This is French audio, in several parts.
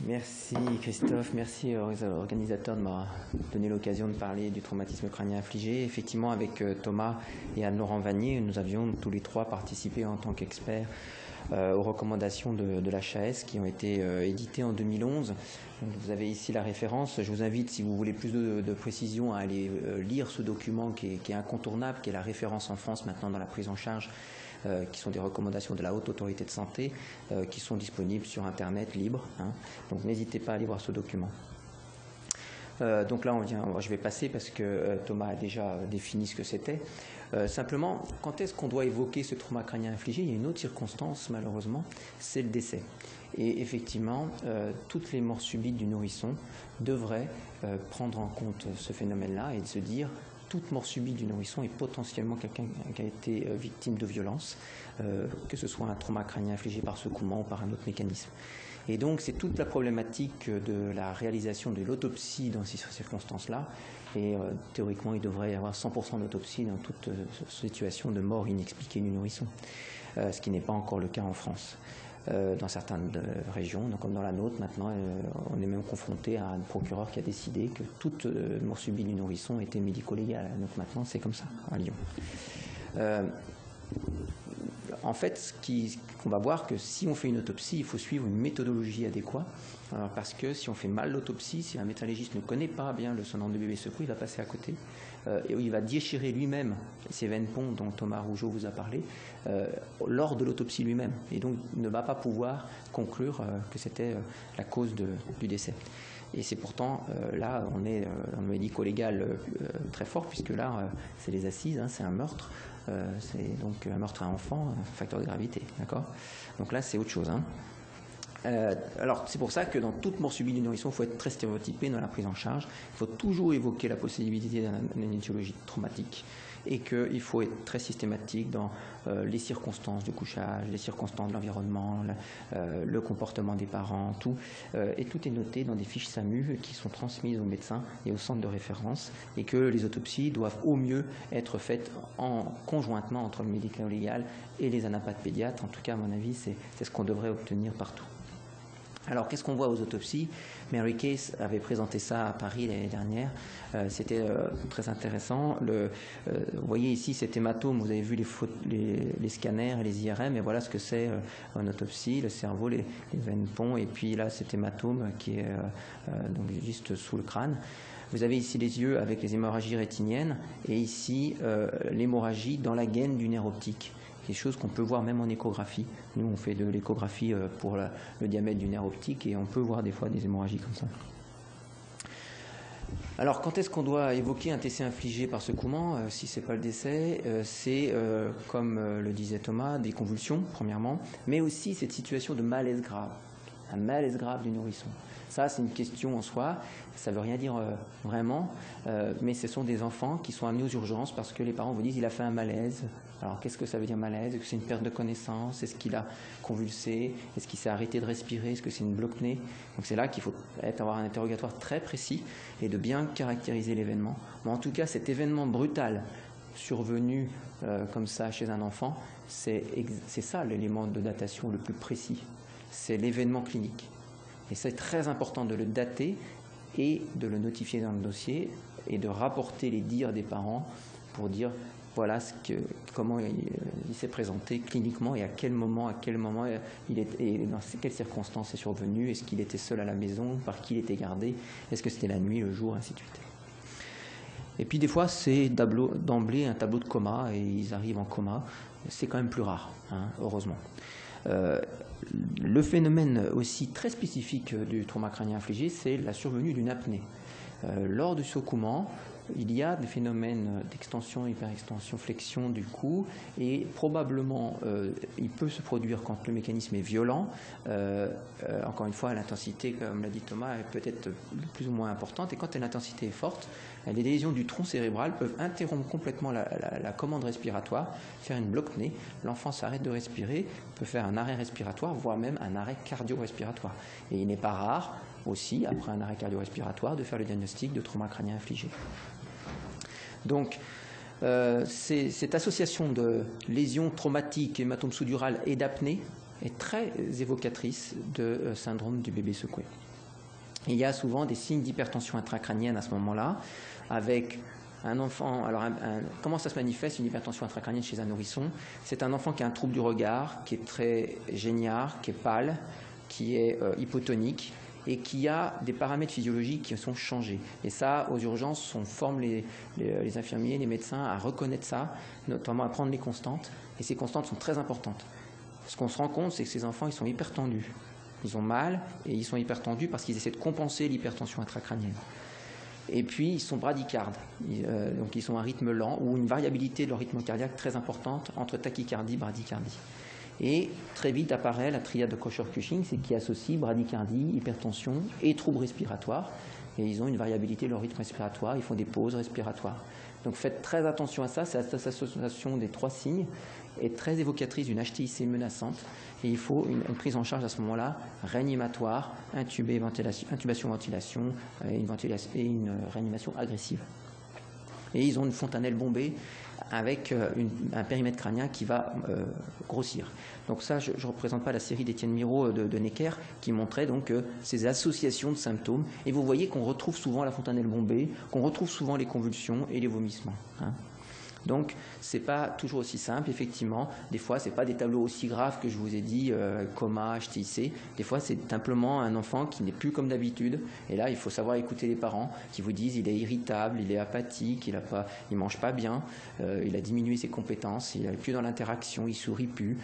Merci Christophe, merci aux organisateurs de m'avoir donné l'occasion de parler du traumatisme crânien infligé. Effectivement, avec Thomas et Anne-Laurent Vanier, nous avions tous les trois participé en tant qu'experts aux recommandations de l'HAS qui ont été éditées en 2011. Donc, vous avez ici la référence. Je vous invite, si vous voulez plus de précision, à aller lire ce document qui est incontournable, qui est la référence en France maintenant dans la prise en charge, qui sont des recommandations de la Haute Autorité de Santé, qui sont disponibles sur Internet libre. Donc n'hésitez pas à aller voir ce document. Donc là, je vais passer parce que Thomas a déjà défini ce que c'était. Simplement, quand est-ce qu'on doit évoquer ce trauma crânien infligé? Il y a une autre circonstance, malheureusement, c'est le décès. Et effectivement, toutes les morts subites du nourrisson devraient prendre en compte ce phénomène-là et de se dire toute mort subite du nourrisson est potentiellement quelqu'un qui a été victime de violence, que ce soit un trauma crânien infligé par secouement ou par un autre mécanisme. Et donc, c'est toute la problématique de la réalisation de l'autopsie dans ces circonstances-là. Et théoriquement, il devrait y avoir 100% d'autopsie dans toute situation de mort inexpliquée du nourrisson, ce qui n'est pas encore le cas en France. Dans certaines régions, donc comme dans la nôtre, maintenant, on est même confronté à un procureur qui a décidé que toute mort subite du nourrisson était médico-légale. Donc maintenant, c'est comme ça, à Lyon. En fait, on va voir que si on fait une autopsie, il faut suivre une méthodologie adéquate. Parce que si on fait mal l'autopsie, si un médecin légiste ne connaît pas bien le sonant de bébé secoué, il va passer à côté. Et il va déchirer lui-même ces veines ponts dont Thomas Rougeau vous a parlé lors de l'autopsie lui-même. Et donc, il ne va pas pouvoir conclure que c'était la cause du décès. Et c'est pourtant, là, on est dans le médico-légal très fort, puisque là, c'est les assises, c'est un meurtre. C'est donc un meurtre à enfant, un facteur de gravité. D'accord ? Donc là, c'est autre chose. Alors, c'est pour ça que dans toute mort subite du nourrisson, il faut être très stéréotypé dans la prise en charge. Il faut toujours évoquer la possibilité d'une étiologie traumatique et qu'il faut être très systématique dans les circonstances du couchage, les circonstances de l'environnement, le comportement des parents, tout. Et tout est noté dans des fiches SAMU qui sont transmises aux médecins et aux centres de référence et que les autopsies doivent au mieux être faites conjointement entre le médico-légal et les anapathes pédiatres. En tout cas, à mon avis, c'est ce qu'on devrait obtenir partout. Alors, qu'est-ce qu'on voit aux autopsies? Mary Case avait présenté ça à Paris l'année dernière. C'était très intéressant. Vous voyez ici cet hématome, vous avez vu les scanners et les IRM, et voilà ce que c'est en autopsie, le cerveau, les veines ponts, et puis là cet hématome qui est donc juste sous le crâne. Vous avez ici les yeux avec les hémorragies rétiniennes, et ici l'hémorragie dans la gaine du nerf optique. Quelque chose qu'on peut voir même en échographie. Nous, on fait de l'échographie pour le diamètre du nerf optique et on peut voir des fois des hémorragies comme ça. Alors, quand est-ce qu'on doit évoquer un décès infligé par secouement? Si ce n'est pas le décès, c'est, comme le disait Thomas, des convulsions, premièrement, mais aussi cette situation de malaise grave, un malaise grave du nourrisson. Ça, c'est une question en soi, ça ne veut rien dire vraiment, mais ce sont des enfants qui sont amenés aux urgences parce que les parents vous disent il a fait un malaise. Alors, qu'est-ce que ça veut dire malaise? Est-ce que c'est une perte de connaissance? Est-ce qu'il a convulsé? Est-ce qu'il s'est arrêté de respirer? Est-ce que c'est une bloc-nez? Donc, c'est là qu'il faut avoir un interrogatoire très précis et de bien caractériser l'événement. Mais en tout cas, cet événement brutal survenu comme ça chez un enfant, c'est ça l'élément de datation le plus précis. C'est l'événement clinique. Et c'est très important de le dater et de le notifier dans le dossier et de rapporter les dires des parents pour dire voilà comment il s'est présenté cliniquement et à quel moment il est, et dans quelles circonstances c'est survenu, est-ce qu'il était seul à la maison, par qui il était gardé, est-ce que c'était la nuit, le jour, ainsi de suite. Et puis des fois c'est d'emblée un tableau de coma et ils arrivent en coma, c'est quand même plus rare, heureusement. Le phénomène aussi très spécifique du trauma crânien infligé, c'est la survenue d'une apnée. Lors du secouement, il y a des phénomènes d'extension, hyperextension, flexion du cou et probablement il peut se produire quand le mécanisme est violent. Encore une fois, l'intensité, comme l'a dit Thomas, est peut-être plus ou moins importante et quand l'intensité est forte, les lésions du tronc cérébral peuvent interrompre complètement la commande respiratoire, faire une bloc-nez, l'enfant s'arrête de respirer, peut faire un arrêt respiratoire, voire même un arrêt cardio-respiratoire. Et il n'est pas rare aussi, après un arrêt cardio-respiratoire, de faire le diagnostic de trauma crânien infligé. Donc, cette association de lésions traumatiques, hématome sous-dural et d'apnée est très évocatrice de syndrome du bébé secoué. Il y a souvent des signes d'hypertension intracrânienne à ce moment-là, avec un enfant. Alors, comment ça se manifeste, une hypertension intracrânienne chez un nourrisson? C'est un enfant qui a un trouble du regard, qui est très geignard, qui est pâle, qui est hypotonique, et qui a des paramètres physiologiques qui sont changés. Et ça, aux urgences, on forme les infirmiers, les médecins à reconnaître ça, notamment à prendre les constantes. Et ces constantes sont très importantes. Ce qu'on se rend compte, c'est que ces enfants, ils sont hyper tendus. Ils ont mal et ils sont hyper tendus parce qu'ils essaient de compenser l'hypertension intracrânienne. Et puis, ils sont bradycardes. Donc, ils ont un rythme lent ou une variabilité de leur rythme cardiaque très importante entre tachycardie et bradycardie. Et très vite apparaît la triade de Kocher-Cushing, c'est qui associe bradycardie, hypertension et troubles respiratoires. Et ils ont une variabilité de leur rythme respiratoire, ils font des pauses respiratoires. Donc faites très attention à ça, cette association des trois signes est très évocatrice d'une HTIC menaçante. Et il faut une prise en charge à ce moment-là, réanimatoire, intubation-ventilation et une réanimation agressive. Et ils ont une fontanelle bombée avec un périmètre crânien qui va grossir. Donc ça, je ne représente pas la série d'Étienne Miraut de Necker qui montrait donc ces associations de symptômes. Et vous voyez qu'on retrouve souvent la fontanelle bombée, qu'on retrouve souvent les convulsions et les vomissements. Donc, ce n'est pas toujours aussi simple, effectivement. Des fois, ce n'est pas des tableaux aussi graves que je vous ai dit, coma, HTIC. Des fois, c'est simplement un enfant qui n'est plus comme d'habitude. Et là, il faut savoir écouter les parents qui vous disent il est irritable, il est apathique, il ne mange pas bien, il a diminué ses compétences, il n'est plus dans l'interaction, il ne sourit plus.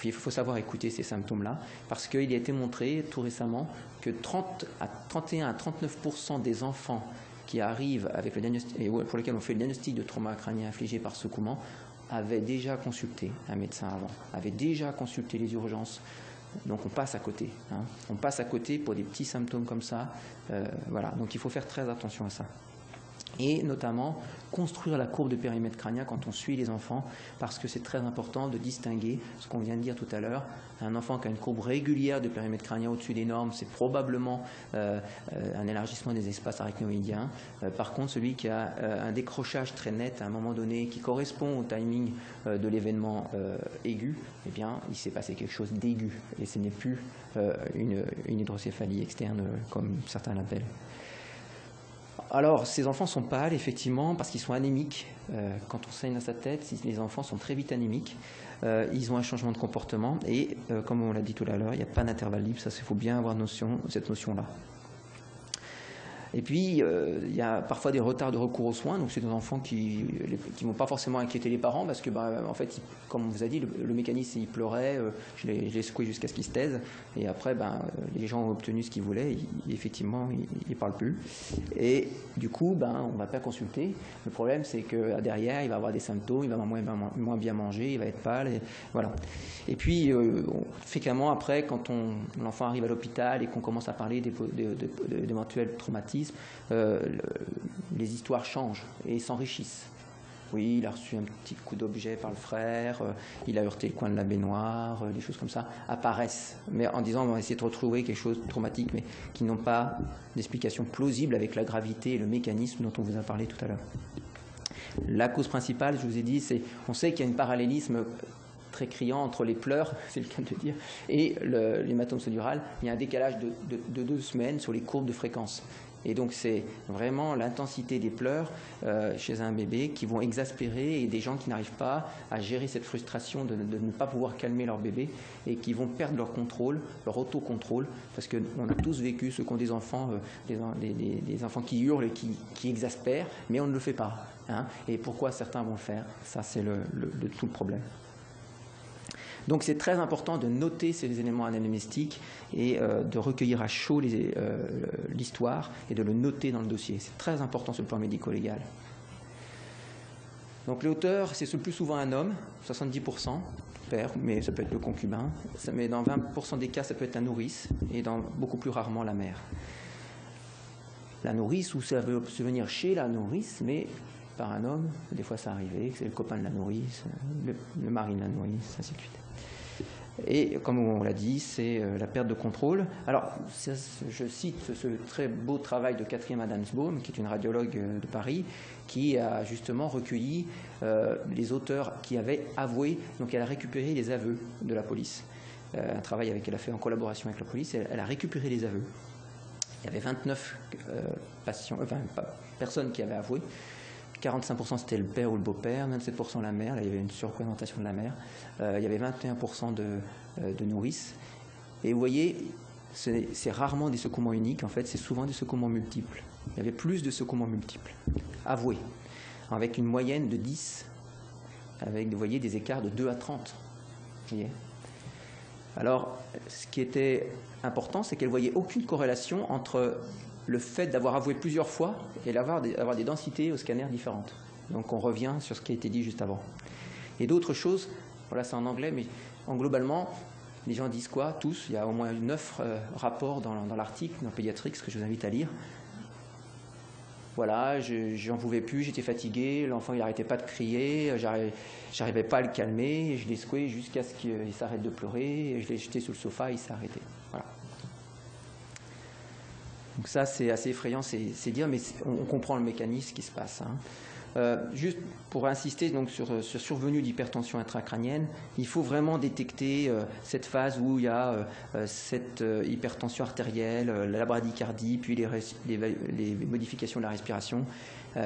Il faut savoir écouter ces symptômes-là parce qu'il a été montré tout récemment que 31 à 39% des enfants qui arrivent avec le diagnostic, et pour lesquels on fait le diagnostic de trauma crânien infligé par secouement, avaient déjà consulté un médecin avant, avaient déjà consulté les urgences. Donc on passe à côté. On passe à côté pour des petits symptômes comme ça. Voilà. Donc il faut faire très attention à ça. Et notamment construire la courbe de périmètre crânien quand on suit les enfants, parce que c'est très important de distinguer ce qu'on vient de dire tout à l'heure. Un enfant qui a une courbe régulière de périmètre crânien au-dessus des normes, c'est probablement un élargissement des espaces arachnoïdiens. Par contre, celui qui a un décrochage très net à un moment donné, qui correspond au timing de l'événement aigu, eh bien, il s'est passé quelque chose d'aigu. Et ce n'est plus une hydrocéphalie externe, comme certains l'appellent. Alors, ces enfants sont pâles, effectivement, parce qu'ils sont anémiques. Quand on saigne dans sa tête, les enfants sont très vite anémiques. Ils ont un changement de comportement. Et, comme on l'a dit tout à l'heure, il n'y a pas d'intervalle libre. Ça, il faut bien avoir cette notion-là. Et puis, il y a parfois des retards de recours aux soins. Donc, c'est des enfants qui ne vont pas forcément inquiéter les parents parce que, en fait, comme on vous a dit, le mécanisme, il pleurait, je l'ai secoué jusqu'à ce qu'il se taise. Et après, les gens ont obtenu ce qu'ils voulaient. Effectivement, ils ne parlent plus. Et du coup, on ne va pas consulter. Le problème, c'est que derrière, il va avoir des symptômes, il va moins bien manger, il va être pâle. Et, voilà. Et puis, fréquemment, après, quand l'enfant arrive à l'hôpital et qu'on commence à parler d'éventuels traumatismes, les histoires changent et s'enrichissent. Oui, il a reçu un petit coup d'objet par le frère, il a heurté le coin de la baignoire, des choses comme ça apparaissent, mais en disant on va essayer de retrouver quelque chose de traumatique, mais qui n'ont pas d'explication plausible avec la gravité et le mécanisme dont on vous a parlé tout à l'heure. La cause principale, je vous ai dit, on sait qu'il y a un parallélisme très criant entre les pleurs, c'est le cas de le dire, et l'hématome sodurale. Il y a un décalage de 2 semaines sur les courbes de fréquence. Et donc c'est vraiment l'intensité des pleurs chez un bébé qui vont exaspérer et des gens qui n'arrivent pas à gérer cette frustration de ne pas pouvoir calmer leur bébé et qui vont perdre leur contrôle, leur autocontrôle, parce qu'on a tous vécu ceux qui ont des enfants, des enfants qui hurlent et qui exaspèrent, mais on ne le fait pas. Et pourquoi certains vont le faire? Ça, c'est tout le problème. Donc c'est très important de noter ces éléments anamnéstiques et de recueillir à chaud l'histoire et de le noter dans le dossier. C'est très important sur le plan médico-légal. Donc l'auteur, c'est le plus souvent un homme, 70%, père, mais ça peut être le concubin. Mais dans 20% des cas, ça peut être la nourrice et dans beaucoup plus rarement la mère. La nourrice, ou ça veut se venir chez la nourrice, mais par un homme, des fois ça arrivait, c'est le copain de la nourrice, le mari de la nourrice, ainsi de suite. Et comme on l'a dit, c'est la perte de contrôle. Alors, je cite ce très beau travail de Catherine Adamsbaum, qui est une radiologue de Paris, qui a justement recueilli les auteurs qui avaient avoué, donc elle a récupéré les aveux de la police. Un travail qu'elle a fait en collaboration avec la police, elle a récupéré les aveux. Il y avait 29 personnes qui avaient avoué. 45% c'était le père ou le beau-père, 27% la mère, là il y avait une surreprésentation de la mère. Il y avait 21% de nourrices. Et vous voyez, c'est rarement des secouements uniques, en fait, c'est souvent des secouements multiples. Il y avait plus de secouements multiples, avoués, avec une moyenne de 10, avec, vous voyez, des écarts de 2 à 30. Vous voyez. Alors, ce qui était important, c'est qu'elle ne voyait aucune corrélation entre le fait d'avoir avoué plusieurs fois et d'avoir des densités au scanner différentes. Donc on revient sur ce qui a été dit juste avant. Et d'autres choses, voilà, c'est en anglais, mais globalement, les gens disent quoi? Tous, il y a au moins 9 rapports dans l'article, dans Pediatrics, que je vous invite à lire. Voilà, j'en pouvais plus, j'étais fatigué, l'enfant il n'arrêtait pas de crier, j'arrivais pas à le calmer, je l'ai secoué jusqu'à ce qu'il s'arrête de pleurer, je l'ai jeté sur le sofa, il s'est arrêté. Voilà. Donc ça, c'est assez effrayant, c'est dire, mais on comprend le mécanisme qui se passe. Juste pour insister donc, sur survenue d'hypertension intracrânienne, il faut vraiment détecter cette phase où il y a cette hypertension artérielle, la bradycardie, puis les modifications de la respiration.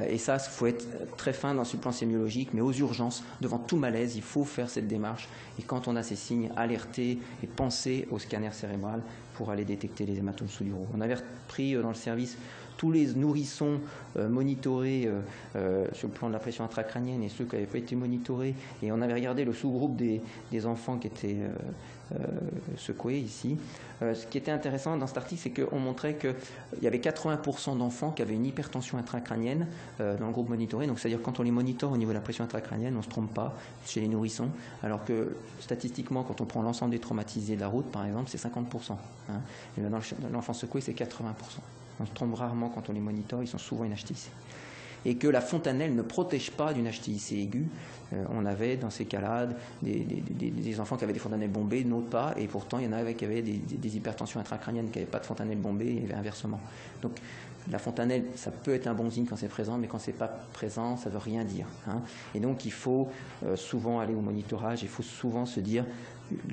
Et ça, il faut être très fin dans ce plan sémiologique, mais aux urgences, devant tout malaise, il faut faire cette démarche. Et quand on a ces signes, alerter et penser au scanner cérébral pour aller détecter les hématomes sous-duraux. On avait pris dans le service tous les nourrissons monitorés sur le plan de la pression intracrânienne et ceux qui n'avaient pas été monitorés. Et on avait regardé le sous-groupe des enfants qui étaient secoués ici. Ce qui était intéressant dans cet article, c'est qu'on montrait qu'il y avait 80% d'enfants qui avaient une hypertension intracrânienne dans le groupe monitoré. Donc c'est-à-dire quand on les monitore au niveau de la pression intracrânienne, on ne se trompe pas chez les nourrissons. Alors que statistiquement, quand on prend l'ensemble des traumatisés de la route, par exemple, c'est 50%. Et dans l'enfant secoué, c'est 80%. On se trompe rarement quand on les monitore, ils sont souvent une HTIC. Et que la fontanelle ne protège pas d'une HTIC aiguë. On avait dans ces cas-là des enfants qui avaient des fontanelles bombées, d'autres pas, et pourtant il y en avait qui avaient des hypertensions intracrâniennes qui n'avaient pas de fontanelle bombée, et inversement. Donc la fontanelle, ça peut être un bon signe quand c'est présent, mais quand c'est pas présent, ça ne veut rien dire. Et donc il faut souvent aller au monitorage, il faut souvent se dire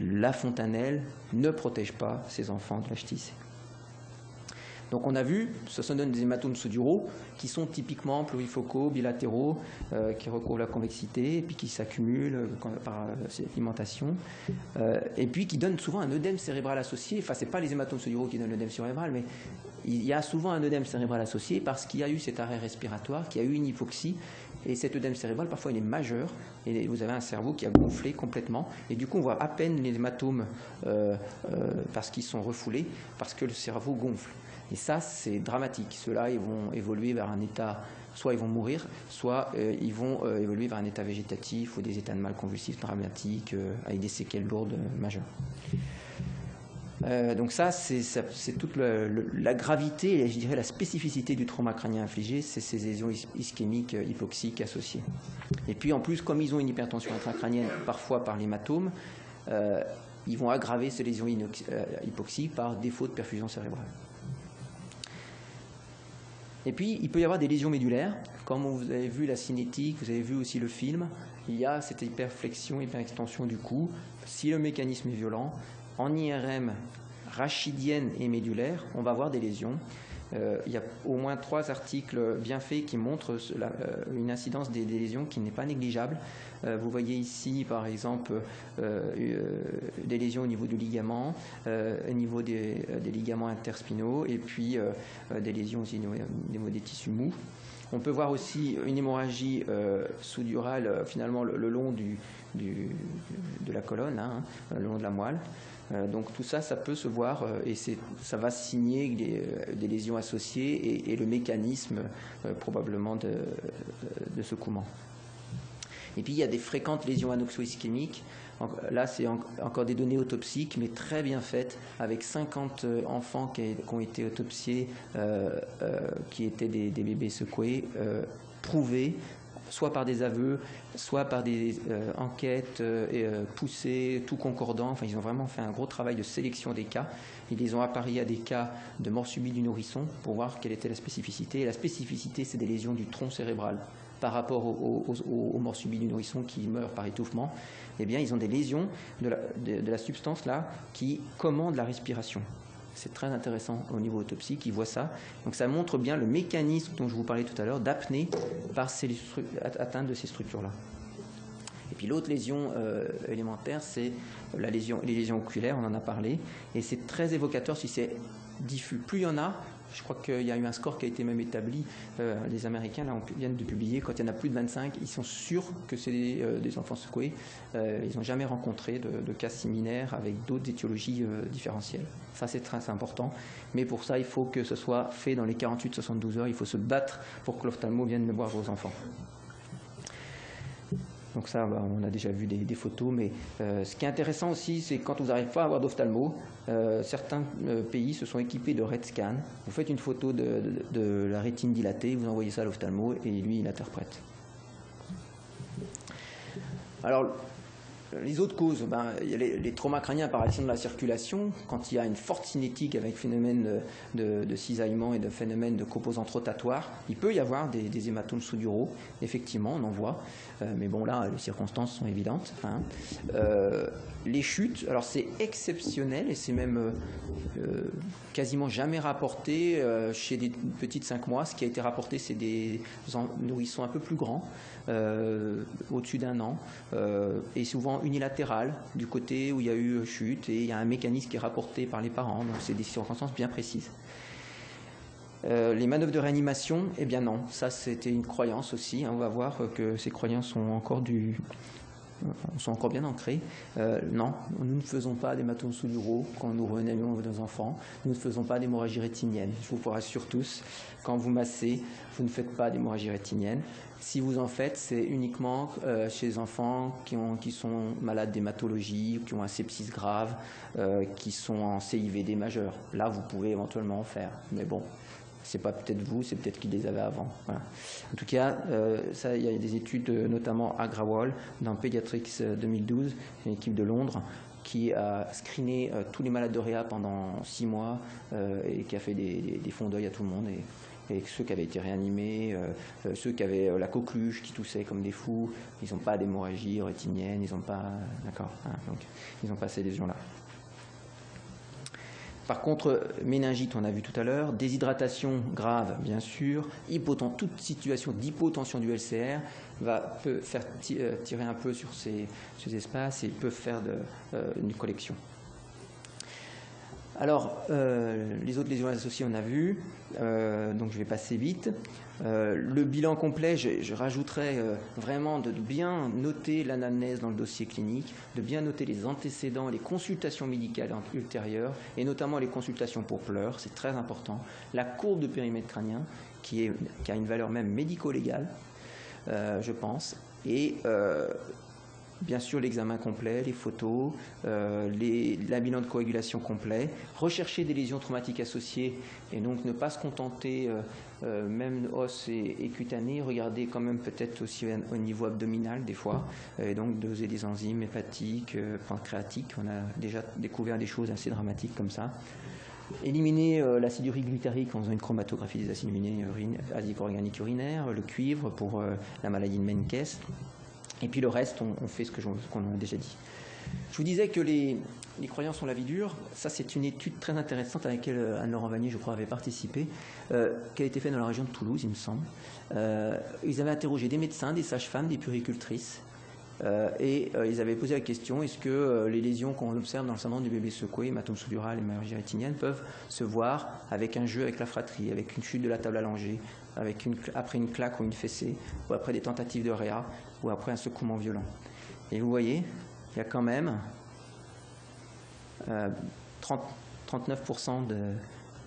la fontanelle ne protège pas ces enfants de l'HTIC. Donc on a vu, ça donne des hématomes sous-duraux qui sont typiquement plurifocaux, bilatéraux, qui recouvrent la convexité, et puis qui s'accumulent par sédimentation, et puis qui donnent souvent un œdème cérébral associé. Enfin, ce n'est pas les hématomes sous-duraux qui donnent l'œdème cérébral, mais il y a souvent un œdème cérébral associé parce qu'il y a eu cet arrêt respiratoire, qu'il y a eu une hypoxie, et cet œdème cérébral, parfois, il est majeur, et vous avez un cerveau qui a gonflé complètement, et du coup, on voit à peine les hématomes parce qu'ils sont refoulés, parce que le cerveau gonfle. Et ça, c'est dramatique. Ceux-là, ils vont évoluer vers un état, soit ils vont mourir, soit ils vont évoluer vers un état végétatif ou des états de mal convulsifs dramatiques avec des séquelles lourdes majeures. Donc ça, c'est toute la gravité et je dirais la spécificité du trauma crânien infligé, c'est ces lésions ischémiques hypoxiques associées. Et puis en plus, comme ils ont une hypertension intracrânienne, parfois par l'hématome, ils vont aggraver ces lésions hypoxiques par défaut de perfusion cérébrale. Et puis, il peut y avoir des lésions médulaires. Comme vous avez vu la cinétique, vous avez vu aussi le film, il y a cette hyperflexion, hyperextension du cou. Si le mécanisme est violent, en IRM rachidienne et médulaire, on va avoir des lésions. Il y a au moins 3 articles bien faits qui montrent une incidence des lésions qui n'est pas négligeable. Vous voyez ici, par exemple, des lésions au niveau du ligament, au niveau des ligaments interspinaux, et puis des lésions aussi au niveau des tissus mous. On peut voir aussi une hémorragie sous-durale, finalement, le long de la colonne, le long de la moelle. Donc tout ça, ça peut se voir et ça va signer des lésions associées et le mécanisme probablement de secouement. Et puis il y a des fréquentes lésions anoxo-ischémiques. Là, c'est encore des données autopsiques, mais très bien faites, avec 50 enfants qui ont été autopsiés, qui étaient des bébés secoués, prouvés, soit par des aveux, soit par des enquêtes poussées, tout concordant. Enfin, ils ont vraiment fait un gros travail de sélection des cas. Ils les ont appariés à des cas de mort subite du nourrisson pour voir quelle était la spécificité. Et la spécificité, c'est des lésions du tronc cérébral par rapport aux morts subites du nourrisson qui meurent par étouffement. Eh bien, ils ont des lésions de la substance là qui commande la respiration. C'est très intéressant au niveau autopsie qu'ils voient ça. Donc ça montre bien le mécanisme dont je vous parlais tout à l'heure d'apnée par atteinte de ces structures-là. Et puis l'autre lésion élémentaire, c'est les lésions oculaires, on en a parlé, et c'est très évocateur si c'est diffus. Plus il y en a, je crois qu'il y a eu un score qui a été même établi, les Américains là, viennent de publier, quand il y en a plus de 25, ils sont sûrs que c'est des enfants secoués. Ils n'ont jamais rencontré de cas similaires avec d'autres étiologies différentielles. Ça, c'est très important. Mais pour ça, il faut que ce soit fait dans les 48-72 heures. Il faut se battre pour que l'ophtalmo vienne voir vos enfants. Donc ça, on a déjà vu des photos, mais ce qui est intéressant aussi, c'est quand vous n'arrivez pas à avoir d'ophtalmo, certains pays se sont équipés de RET scan. Vous faites une photo de la rétine dilatée, vous envoyez ça à l'ophtalmo et lui, il interprète. Alors, les autres causes, il y a les traumas crâniens par accident de la circulation, quand il y a une forte cinétique avec phénomène de cisaillement et de phénomène de composante rotatoire, il peut y avoir des hématomes sous-duraux, effectivement, on en voit, mais bon là, les circonstances sont évidentes. Hein. Les chutes, alors c'est exceptionnel et c'est même quasiment jamais rapporté chez des petites 5 mois. Ce qui a été rapporté, c'est des nourrissons un peu plus grands, au-dessus d'1 an, et souvent unilatérales, du côté où il y a eu chute, et il y a un mécanisme qui est rapporté par les parents, donc c'est des circonstances bien précises. Les manœuvres de réanimation, eh bien non, ça c'était une croyance aussi, hein, on va voir que ces croyances sont encore bien ancrées. Non, nous ne faisons pas d'hématomes sous-duraux quand nous réanimons nos enfants, nous ne faisons pas d'hémorragie rétinienne. Je vous rassure tous, quand vous massez, vous ne faites pas d'hémorragie rétinienne. Si vous en faites, c'est uniquement chez les enfants qui sont malades d'hématologie, qui ont un sepsis grave, qui sont en CIVD majeur. Là, vous pouvez éventuellement en faire, mais bon. C'est pas peut-être vous, c'est peut-être qu'ils les avaient avant. Voilà. En tout cas, ça, il y a des études, notamment Agrawal, dans Pediatrics 2012, une équipe de Londres, qui a screené tous les malades de réa pendant 6 mois et qui a fait des fonds d'œil à tout le monde. Et ceux qui avaient été réanimés, ceux qui avaient la coqueluche, qui toussaient comme des fous, ils n'ont pas d'hémorragie rétinienne, ils n'ont pas, d'accord, hein, donc ils n'ont pas ces lésions-là. Par contre, méningite, on a vu tout à l'heure, déshydratation grave, bien sûr, toute situation d'hypotension du LCR peut faire tirer un peu sur ces espaces et peut faire une collection. Alors, les autres lésions associées, on a vu, donc je vais passer vite. Le bilan complet, je rajouterais vraiment de bien noter l'anamnèse dans le dossier clinique, de bien noter les antécédents, les consultations médicales ultérieures, et notamment les consultations pour pleurs, c'est très important. La courbe de périmètre crânien, qui a une valeur même médico-légale, je pense, et bien sûr l'examen complet, les photos, la bilan de coagulation complet, rechercher des lésions traumatiques associées et donc ne pas se contenter même os et cutané, regarder quand même peut-être aussi au niveau abdominal des fois, et donc doser des enzymes hépatiques, pancréatiques. On a déjà découvert des choses assez dramatiques comme ça. Éliminer l'acidurie glutarique en faisant une chromatographie des acides acides organiques urinaires, le cuivre pour la maladie de Menkes. Et puis le reste, on fait ce qu'on a déjà dit. Je vous disais que les croyances ont la vie dure. Ça, c'est une étude très intéressante à laquelle Anne-Laurent Vanier, je crois, avait participé, qui a été faite dans la région de Toulouse, il me semble. Ils avaient interrogé des médecins, des sages-femmes, des puéricultrices, et ils avaient posé la question, est-ce que les lésions qu'on observe dans le syndrome du bébé secoué, hématome sous-dural, hémorragie rétinienne, peuvent se voir avec un jeu avec la fratrie, avec une chute de la table allongée, après une claque ou une fessée, ou après des tentatives de réa, ou après un secouement violent. Et vous voyez, il y a quand même 39%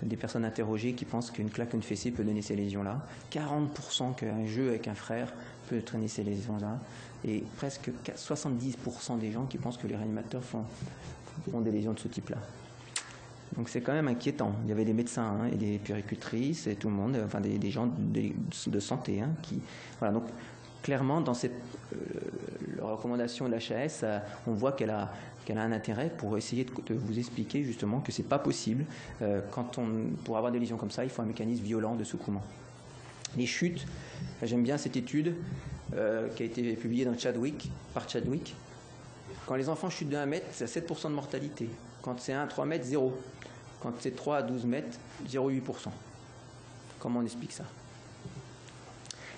des personnes interrogées qui pensent qu'une claque ou une fessée peut donner ces lésions-là, 40% qu'un jeu avec un frère peut traîner ces lésions-là, et presque 70% des gens qui pensent que les réanimateurs font des lésions de ce type-là. Donc c'est quand même inquiétant. Il y avait des médecins et des puéricultrices et tout le monde, enfin des gens de santé qui... Voilà, donc clairement dans cette recommandation de l'HAS, on voit qu'elle a un intérêt pour essayer de vous expliquer justement que c'est pas possible. Pour avoir des lésions comme ça, il faut un mécanisme violent de secouement. Les chutes, j'aime bien cette étude qui a été publiée par Chadwick. Quand les enfants chutent de 1 mètre, c'est à 7% de mortalité. Quand c'est 1 à 3 mètres, 0. Quand c'est 3 à 12 mètres, 0,8%. Comment on explique ça?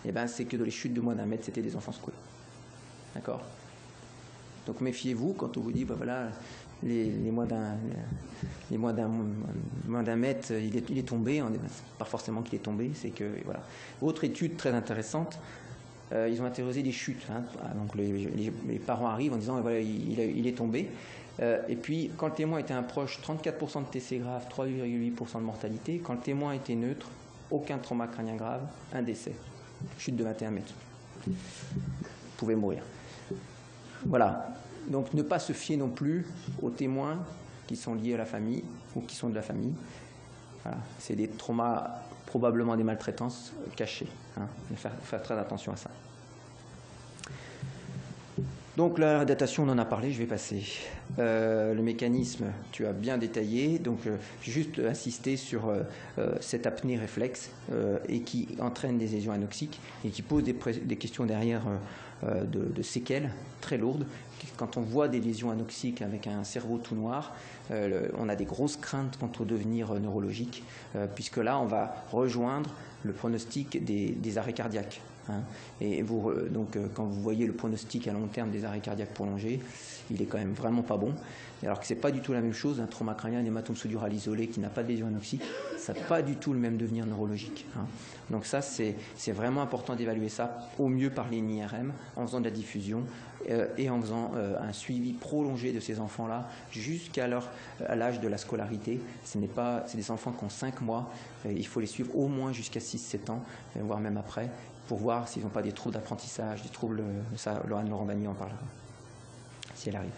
Eh bien, c'est que dans les chutes de moins d'1 mètre, c'était des enfants secoués. D'accord? Donc méfiez-vous quand on vous dit, bah voilà, les moins d'un mètre, il est tombé. Pas forcément qu'il est tombé, c'est que voilà. Autre étude très intéressante, ils ont interrogé des chutes. Hein. Donc les parents arrivent en disant, voilà, il est tombé. Et puis quand le témoin était un proche, 34% de TC grave, 3,8% de mortalité. Quand le témoin était neutre, aucun trauma crânien grave, un décès. Chute de 21 mètres. Vous pouvez mourir. Voilà. Donc ne pas se fier non plus aux témoins qui sont liés à la famille ou qui sont de la famille. Voilà. C'est des traumas, probablement des maltraitances cachées. Hein. Faire très attention à ça. Donc la datation, on en a parlé, je vais passer. Le mécanisme, tu as bien détaillé. Donc juste insister sur cette apnée réflexe et qui entraîne des lésions anoxiques et qui pose des questions derrière de séquelles très lourdes. Quand on voit des lésions anoxiques avec un cerveau tout noir, on a des grosses craintes quant au devenir neurologique, puisque là, on va rejoindre le pronostic des arrêts cardiaques. Hein. Et donc, quand vous voyez le pronostic à long terme des arrêts cardiaques prolongés, il est quand même vraiment pas bon. Alors que c'est pas du tout la même chose, un trauma crânien, un hématome sous-dural isolé qui n'a pas de lésion anoxique, ça n'a pas du tout le même devenir neurologique. Hein. Donc ça, c'est vraiment important d'évaluer ça au mieux par l'IRM, en faisant de la diffusion et en faisant un suivi prolongé de ces enfants-là jusqu'à l'âge de la scolarité. C'est des enfants qui ont 5 mois, il faut les suivre au moins jusqu'à 6-7 ans, voire même après, pour voir s'ils n'ont pas des troubles d'apprentissage, des troubles, ça, Laurent Laurent-Bagny en parlera, si elle arrive.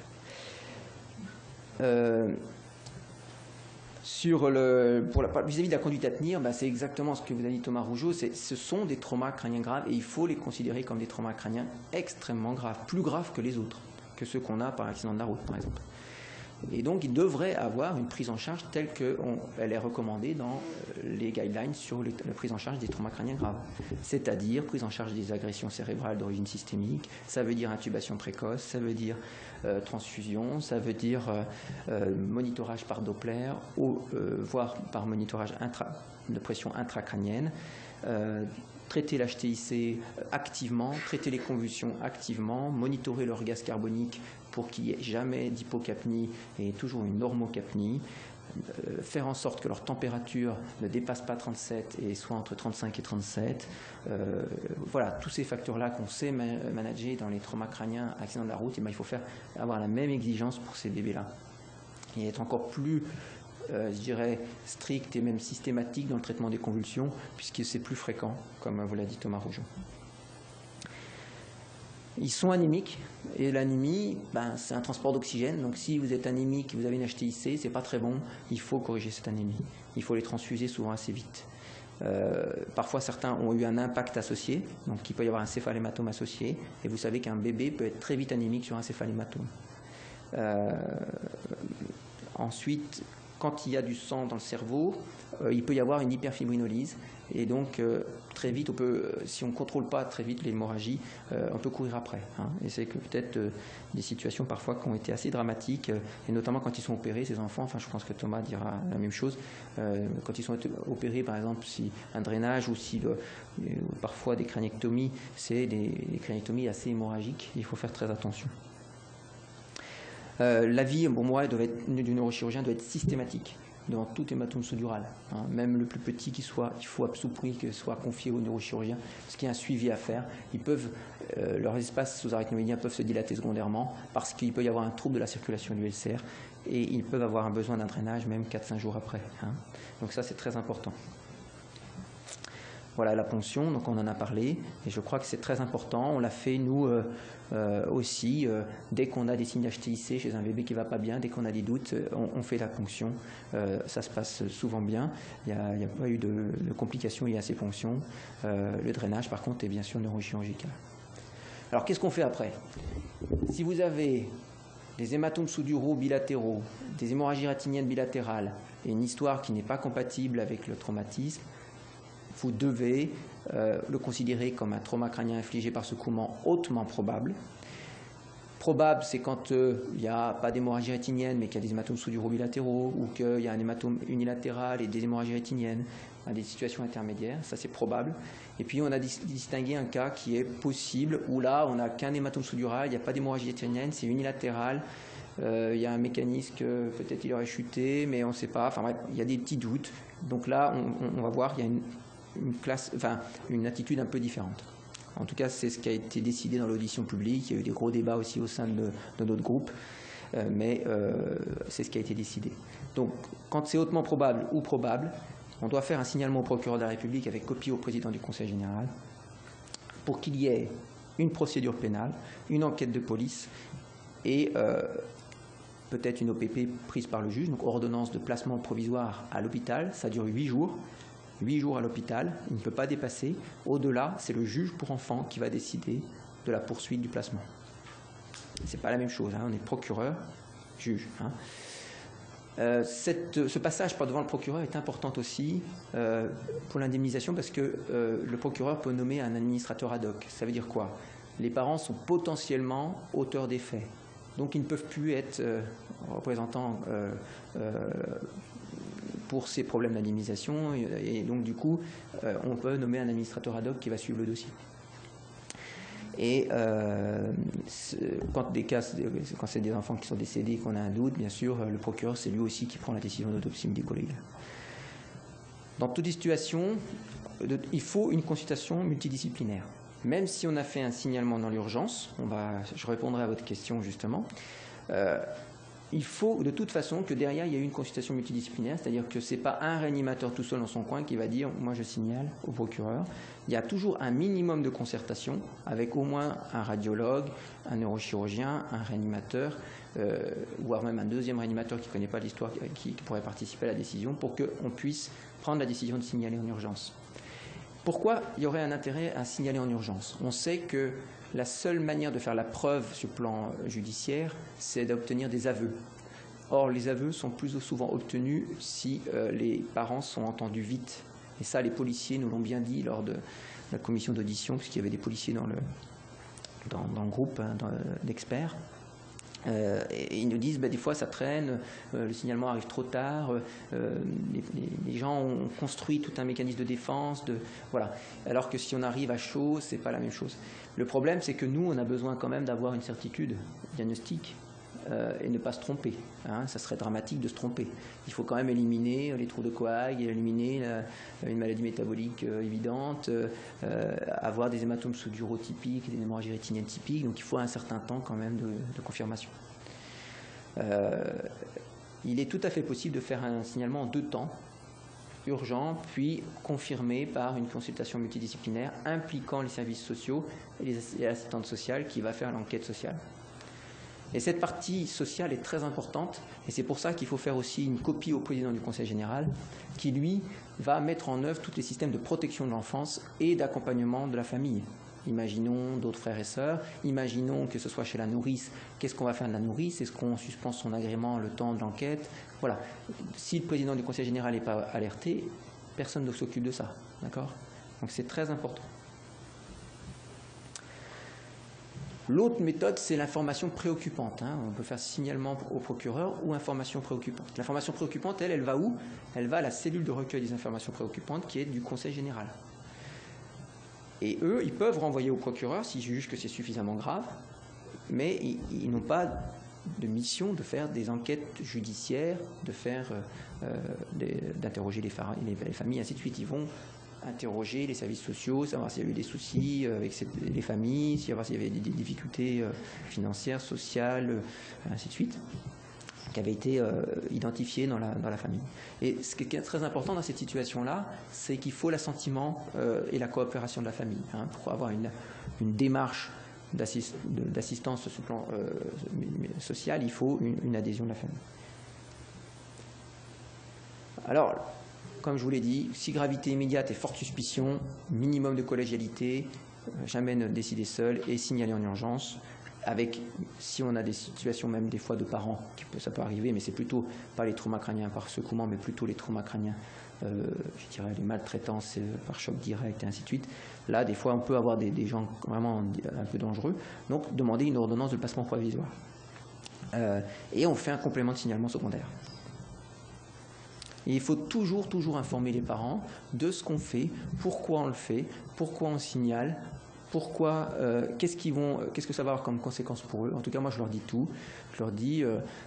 Vis-à-vis de la conduite à tenir, c'est exactement ce que vous a dit Thomas Rougeau, ce sont des traumas crâniens graves et il faut les considérer comme des traumas crâniens extrêmement graves, plus graves que les autres, que ceux qu'on a par accident de la route par exemple. Et donc il devrait avoir une prise en charge telle qu'elle est recommandée dans les guidelines sur la prise en charge des traumas crâniens graves, c'est-à-dire prise en charge des agressions cérébrales d'origine systémique, ça veut dire intubation précoce, ça veut dire transfusion, ça veut dire monitorage par Doppler, voire par monitorage de pression intracrânienne, traiter l'HTIC activement, traiter les convulsions activement, monitorer leur gaz carbonique pour qu'il n'y ait jamais d'hypocapnie et toujours une normocapnie, faire en sorte que leur température ne dépasse pas 37 et soit entre 35 et 37. Voilà, tous ces facteurs-là qu'on sait manager dans les traumas crâniens, accidents de la route, et il faut avoir la même exigence pour ces bébés-là. Et être encore plus, je dirais, strict et même systématique dans le traitement des convulsions, puisque c'est plus fréquent, comme vous l'a dit Thomas Rougeau. Ils sont anémiques, et l'anémie, c'est un transport d'oxygène. Donc si vous êtes anémique, vous avez une HTIC, c'est pas très bon, il faut corriger cette anémie. Il faut les transfuser souvent assez vite. Parfois, certains ont eu un impact associé, donc il peut y avoir un céphalématome associé, et vous savez qu'un bébé peut être très vite anémique sur un céphalématome. Ensuite, quand il y a du sang dans le cerveau, il peut y avoir une hyperfibrinolyse. Et donc, très vite, si on ne contrôle pas très vite l'hémorragie, on peut courir après. Hein. Et c'est que peut-être des situations parfois qui ont été assez dramatiques, et notamment quand ils sont opérés, ces enfants, je pense que Thomas dira la même chose, quand ils sont opérés, par exemple, si un drainage ou si parfois des crâniectomies, c'est des crâniectomies assez hémorragiques, il faut faire très attention. L'avis, pour moi, du neurochirurgien doit être systématique devant tout hématome sous-dural. Hein. Même le plus petit il faut à tout prix qu'il soit confié au neurochirurgien, parce qu'il y a un suivi à faire. Leurs espaces sous-arachnoïdiens peuvent se dilater secondairement, parce qu'il peut y avoir un trouble de la circulation du LCR, et ils peuvent avoir un besoin d'un drainage même 4-5 jours après. Hein. Donc ça, c'est très important. Voilà la ponction, donc on en a parlé, et je crois que c'est très important. On l'a fait, nous, aussi, dès qu'on a des signes HTIC chez un bébé qui ne va pas bien, dès qu'on a des doutes, on fait la ponction. Ça se passe souvent bien, il n'y a pas eu de complications liées à ces ponctions. Le drainage, par contre, est bien sûr neurochirurgical. Alors, qu'est-ce qu'on fait après? Si vous avez des hématomes sous-duraux bilatéraux, des hémorragies rétiniennes bilatérales, et une histoire qui n'est pas compatible avec le traumatisme, vous devez le considérer comme un trauma crânien infligé par secouement hautement probable. Probable, c'est quand il n'y a pas d'hémorragie rétinienne, mais qu'il y a des hématomes sous-duraux bilatéraux, ou qu'il y a un hématome unilatéral et des hémorragies rétiniennes, des situations intermédiaires, ça c'est probable. Et puis on a distingué un cas qui est possible, où là on n'a qu'un hématome sous-dural, il n'y a pas d'hémorragie rétinienne, c'est unilatéral, il y a un mécanisme que peut-être il aurait chuté, mais on ne sait pas, enfin bref, il y a des petits doutes. Donc là on va voir qu'il y a une attitude un peu différente. En tout cas, c'est ce qui a été décidé dans l'audition publique. Il y a eu des gros débats aussi au sein de notre groupe, mais c'est ce qui a été décidé. Donc, quand c'est hautement probable ou probable, on doit faire un signalement au procureur de la République avec copie au président du Conseil général pour qu'il y ait une procédure pénale, une enquête de police et peut-être une OPP prise par le juge, donc ordonnance de placement provisoire à l'hôpital. Ça dure 8 jours. 8 jours à l'hôpital, il ne peut pas dépasser. Au-delà, c'est le juge pour enfants qui va décider de la poursuite du placement. Ce n'est pas la même chose, hein. On est procureur, juge. Hein. Ce passage par devant le procureur est important aussi pour l'indemnisation parce que le procureur peut nommer un administrateur ad hoc. Ça veut dire quoi? Les parents sont potentiellement auteurs des faits. Donc ils ne peuvent plus être représentants pour ces problèmes d'indemnisation, et donc du coup, on peut nommer un administrateur ad hoc qui va suivre le dossier. Et quand c'est des enfants qui sont décédés, qu'on a un doute, bien sûr, le procureur, c'est lui aussi qui prend la décision d'autopsie médico-légale. Dans toutes les situations, il faut une consultation multidisciplinaire. Même si on a fait un signalement dans l'urgence, je répondrai à votre question justement, il faut de toute façon que derrière il y ait une consultation multidisciplinaire, c'est-à-dire que ce n'est pas un réanimateur tout seul dans son coin qui va dire « moi je signale au procureur ». Il y a toujours un minimum de concertation avec au moins un radiologue, un neurochirurgien, un réanimateur, voire même un deuxième réanimateur qui ne connaît pas l'histoire, qui pourrait participer à la décision pour qu'on puisse prendre la décision de signaler en urgence. Pourquoi il y aurait un intérêt à signaler en urgence? On sait que la seule manière de faire la preuve sur le plan judiciaire, c'est d'obtenir des aveux. Or, les aveux sont plus souvent obtenus si les parents sont entendus vite. Et ça, les policiers nous l'ont bien dit lors de la commission d'audition, puisqu'il y avait des policiers dans le groupe d'experts. Et ils nous disent des fois ça traîne, le signalement arrive trop tard, les gens ont construit tout un mécanisme de défense, voilà. Alors que si on arrive à chaud, c'est pas la même chose. Le problème, c'est que nous, on a besoin quand même d'avoir une certitude diagnostique et ne pas se tromper. Hein, ça serait dramatique de se tromper. Il faut quand même éliminer les trous de coag, éliminer une maladie métabolique évidente, avoir des hématomes sous-duraux typiques, des hémorragies rétiniennes typiques. Donc il faut un certain temps quand même de confirmation. Il est tout à fait possible de faire un signalement en 2 temps, urgent, puis confirmé par une consultation multidisciplinaire impliquant les services sociaux et les assistantes sociales qui va faire l'enquête sociale. Et cette partie sociale est très importante, et c'est pour ça qu'il faut faire aussi une copie au président du Conseil général, qui lui va mettre en œuvre tous les systèmes de protection de l'enfance et d'accompagnement de la famille. Imaginons d'autres frères et sœurs, imaginons que ce soit chez la nourrice, qu'est-ce qu'on va faire de la nourrice? Est-ce qu'on suspend son agrément le temps de l'enquête? Voilà. Si le président du Conseil général n'est pas alerté, personne ne s'occupe de ça. D'accord? Donc c'est très important. L'autre méthode, c'est l'information préoccupante. Hein. On peut faire signalement au procureur ou information préoccupante. L'information préoccupante, elle va où? Elle va à la cellule de recueil des informations préoccupantes qui est du Conseil général. Et eux, ils peuvent renvoyer au procureur s'ils jugent que c'est suffisamment grave, mais ils n'ont pas de mission de faire des enquêtes judiciaires, d'interroger les familles, ainsi de suite. Ils vont interroger les services sociaux, savoir s'il y a eu des soucis avec les familles, savoir s'il y avait des difficultés financières, sociales, ainsi de suite, qui avaient été identifiées dans la famille. Et ce qui est très important dans cette situation-là, c'est qu'il faut l'assentiment et la coopération de la famille. Hein, pour avoir une démarche d'assistance sur le plan social, il faut une adhésion de la famille. Alors, comme je vous l'ai dit, si gravité immédiate et forte suspicion, minimum de collégialité, jamais ne décider seul et signaler en urgence, si on a des situations même des fois de parents, ça peut arriver, mais c'est plutôt pas les traumas crâniens par secouement, mais plutôt les traumas crâniens je dirais les maltraitances par choc direct et ainsi de suite. Là, des fois, on peut avoir des gens vraiment un peu dangereux. Donc, demander une ordonnance de placement provisoire. Et on fait un complément de signalement secondaire. Et il faut toujours informer les parents de ce qu'on fait, pourquoi on le fait, pourquoi on signale, pourquoi, qu'est-ce que ça va avoir comme conséquence pour eux. En tout cas, moi, je leur dis tout. Je leur dis,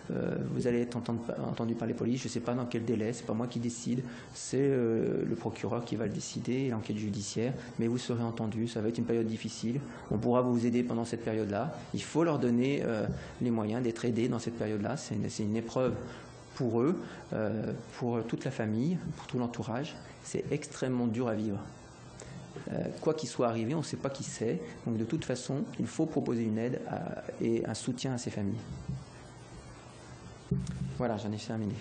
vous allez être entendu par les polices, je ne sais pas dans quel délai, ce n'est pas moi qui décide, c'est le procureur qui va le décider, l'enquête judiciaire, mais vous serez entendu, ça va être une période difficile, on pourra vous aider pendant cette période-là. Il faut leur donner les moyens d'être aidés dans cette période-là. C'est une épreuve pour eux, pour toute la famille, pour tout l'entourage. C'est extrêmement dur à vivre. Quoi qu'il soit arrivé, on ne sait pas qui c'est. Donc de toute façon, il faut proposer une aide et un soutien à ces familles. Voilà, j'en ai terminé.